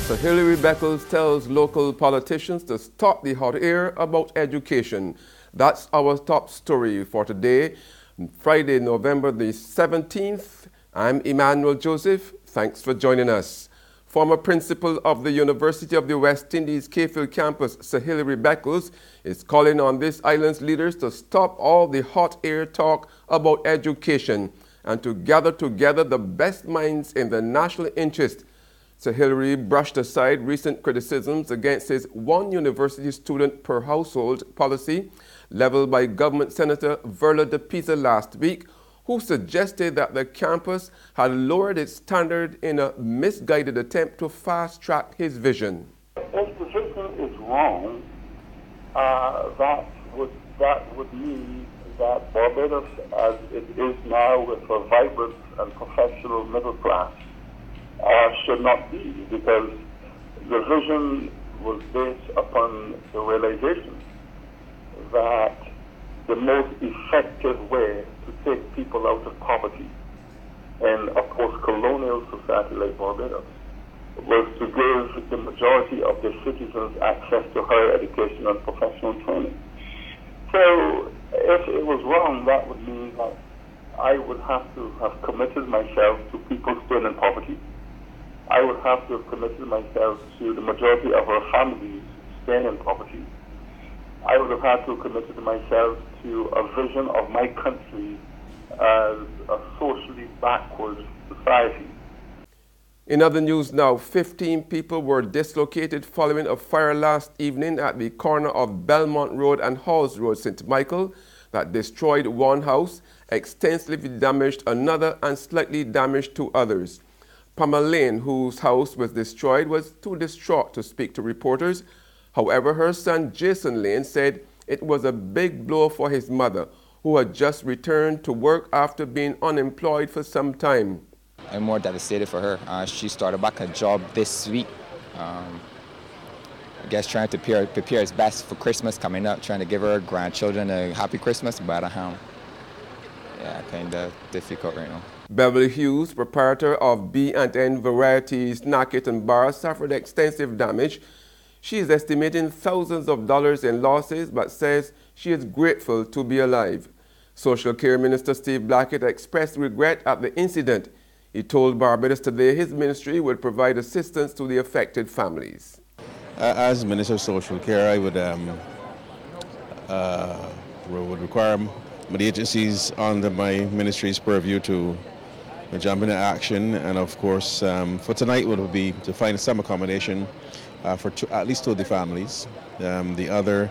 So Hilary Beckles tells local politicians to stop the hot air about education. That's our top story for today, Friday, November the 17th. I'm Emmanuel Joseph. Thanks for joining us. Former principal of the University of the West Indies Cave Hill campus, Sir Hilary Beckles, is calling on this island's leaders to stop all the hot air talk about education and to gather together the best minds in the national interest. Sir Hilary brushed aside recent criticisms against his one university student per household policy leveled by Government Senator Verla de Pisa last week, who suggested that the campus had lowered its standard in a misguided attempt to fast-track his vision. If the vision is wrong, that would mean that Barbados, as it is now with a vibrant and professional middle class, should not be, because the vision was based upon the realization that the most effective way to take people out of poverty in a post-colonial society like Barbados was to give the majority of the citizens access to higher education and professional training. So if it was wrong, that would mean that I would have to have committed myself to people staying in poverty. I would have to have committed myself to the majority of our families staying in poverty. I would have had to have committed myself to a vision of my country as a socially backward society. In other news now, 15 people were dislocated following a fire last evening at the corner of Belmont Road and Halls Road, St. Michael, that destroyed one house, extensively damaged another, and slightly damaged two others. Pamela Lane, whose house was destroyed, was too distraught to speak to reporters. However, her son Jason Lane said it was a big blow for his mother, who had just returned to work after being unemployed for some time. I'm more devastated for her. She started back a job this week. I guess trying to prepare as best for Christmas coming up, trying to give her grandchildren a happy Christmas, but yeah, kind of difficult right now. Beverly Hughes, proprietor of B&N Varieties Snacket and Bar, suffered extensive damage. She is estimating thousands of dollars in losses, but says she is grateful to be alive. Social Care Minister Steve Blackett expressed regret at the incident. He told Barbados Today his ministry would provide assistance to the affected families. As Minister of Social Care, I would require the agencies under my ministry's purview to jump into action, and of course for tonight would be to find some accommodation for at least two of the families. The other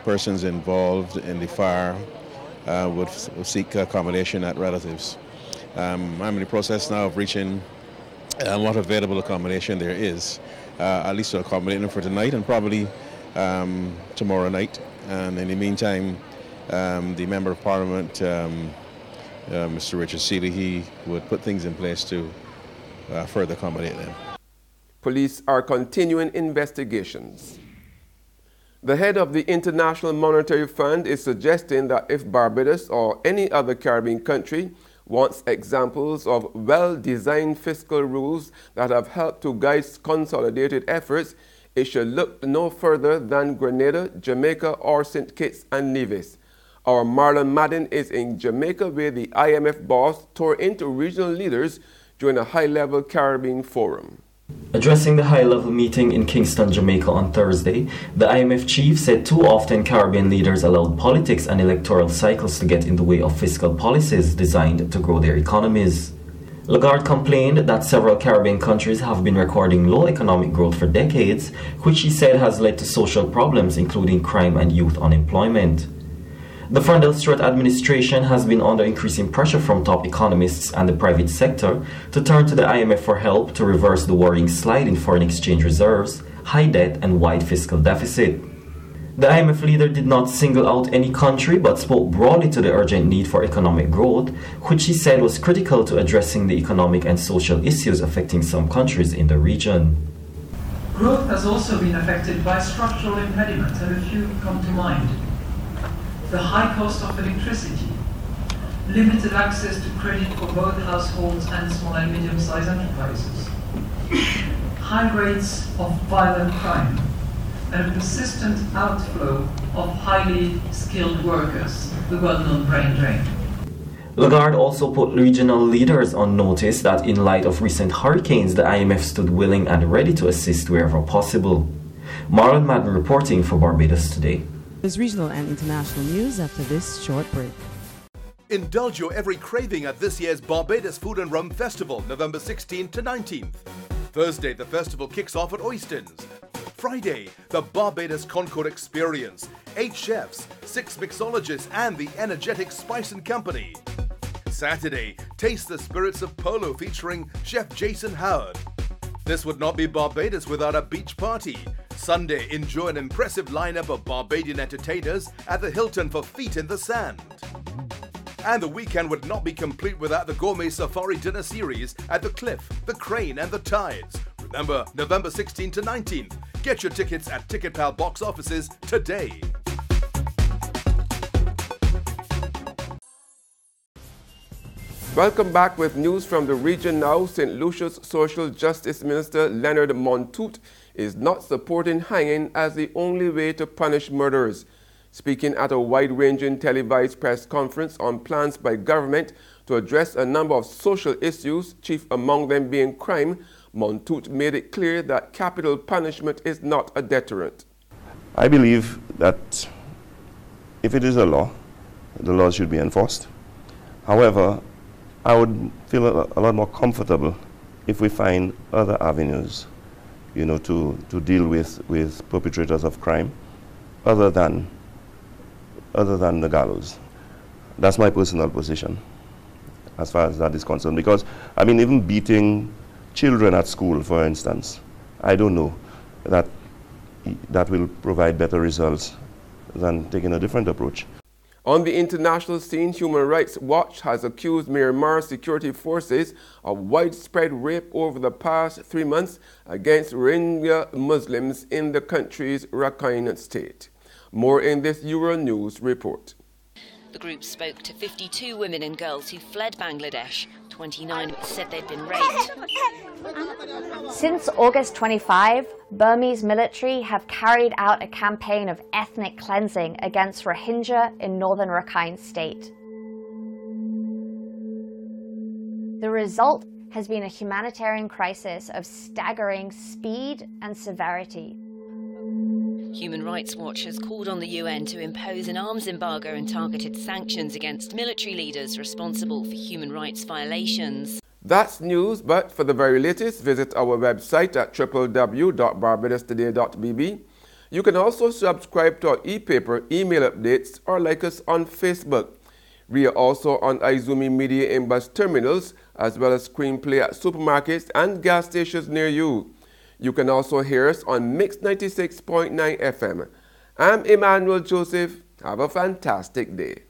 persons involved in the fire would seek accommodation at relatives. I'm in the process now of reaching what available accommodation there is, at least to accommodate them for tonight and probably tomorrow night. And in the meantime, the Member of Parliament, Mr. Richard Seeley, he would put things in place to further accommodate them. Police are continuing investigations. The head of the International Monetary Fund is suggesting that if Barbados or any other Caribbean country wants examples of well-designed fiscal rules that have helped to guide consolidated efforts, it should look no further than Grenada, Jamaica, or St. Kitts and Nevis. Our Marlon Madden is in Jamaica, where the IMF boss tore into regional leaders during a high-level Caribbean forum. Addressing the high-level meeting in Kingston, Jamaica on Thursday, the IMF chief said too often Caribbean leaders allowed politics and electoral cycles to get in the way of fiscal policies designed to grow their economies. Lagarde complained that several Caribbean countries have been recording low economic growth for decades, which he said has led to social problems including crime and youth unemployment. The Frondell Stewart administration has been under increasing pressure from top economists and the private sector to turn to the IMF for help to reverse the worrying slide in foreign exchange reserves, high debt, and wide fiscal deficit. The IMF leader did not single out any country but spoke broadly to the urgent need for economic growth, which he said was critical to addressing the economic and social issues affecting some countries in the region. Growth has also been affected by structural impediments, and a few come to mind. The high cost of electricity, limited access to credit for both households and small and medium-sized enterprises, high rates of violent crime and a persistent outflow of highly skilled workers, the well-known brain drain. Lagarde also put regional leaders on notice that in light of recent hurricanes, the IMF stood willing and ready to assist wherever possible. Marlon Madden reporting for Barbados Today. There's regional and international news after this short break. Indulge your every craving at this year's Barbados Food and Rum Festival, November 16th to 19th. Thursday, the festival kicks off at Oyston's. Friday, the Barbados Concord Experience, 8 chefs, 6 mixologists and the energetic Spice & Company. Saturday, taste the spirits of polo featuring Chef Jason Howard. This would not be Barbados without a beach party. Sunday, enjoy an impressive lineup of Barbadian entertainers at the Hilton for Feet in the Sand. And the weekend would not be complete without the Gourmet Safari Dinner Series at the Cliff, the Crane and the Tides. Remember, November 16th to 19th. Get your tickets at TicketPal box offices today. Welcome back with news from the region now. St. Lucia's Social Justice Minister Leonard Montoute is not supporting hanging as the only way to punish murderers. Speaking at a wide-ranging televised press conference on plans by government to address a number of social issues, chief among them being crime, Montoute made it clear that capital punishment is not a deterrent. I believe that if it is a law, the law should be enforced. However, I would feel a lot more comfortable if we find other avenues, to deal with perpetrators of crime other than the gallows. That's my personal position as far as that is concerned. Because, even beating children at school, for instance, I don't know that will provide better results than taking a different approach. On the international scene, Human Rights Watch has accused Myanmar security forces of widespread rape over the past 3 months against Rohingya Muslims in the country's Rakhine state. More in this Euronews report. The group spoke to 52 women and girls who fled Bangladesh. 29 said they'd been raped. Since August 25, Burmese military have carried out a campaign of ethnic cleansing against Rohingya in northern Rakhine state. The result has been a humanitarian crisis of staggering speed and severity. Human Rights Watch has called on the UN to impose an arms embargo and targeted sanctions against military leaders responsible for human rights violations. That's news, but for the very latest, visit our website at www.barbadostoday.bb. You can also subscribe to our e-paper, email updates, or like us on Facebook. We are also on Izumi Media in bus terminals, as well as screenplay at supermarkets and gas stations near you. You can also hear us on Mix 96.9 FM. I'm Emmanuel Joseph. Have a fantastic day.